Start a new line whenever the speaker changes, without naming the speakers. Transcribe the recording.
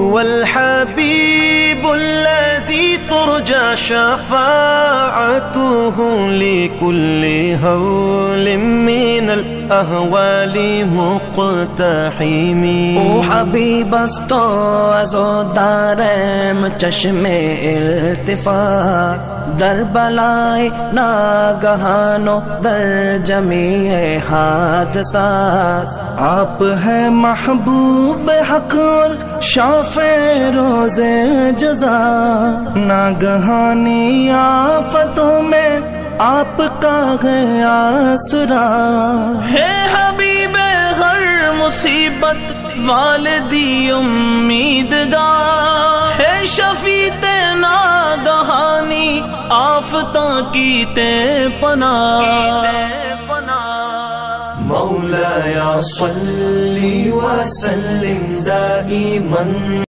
هو الحبيب الذي ترجى شفاعته لكل هول من الأهوال مقتحم.
او حبیب است از و دارم چشم التفات، در بلائے ناگہان و در جمیع حادثات. آپ ہے محبوب حق اور شافع روز جزا، ناگہانی آفتوں میں آپ کا ہے آسرا. ہے حبیب ہر مصیبت والدی امیدگار، ہے شفیع ناگہانی آفتاں کی تے پناہ.
مولایا صلی وسلم دائما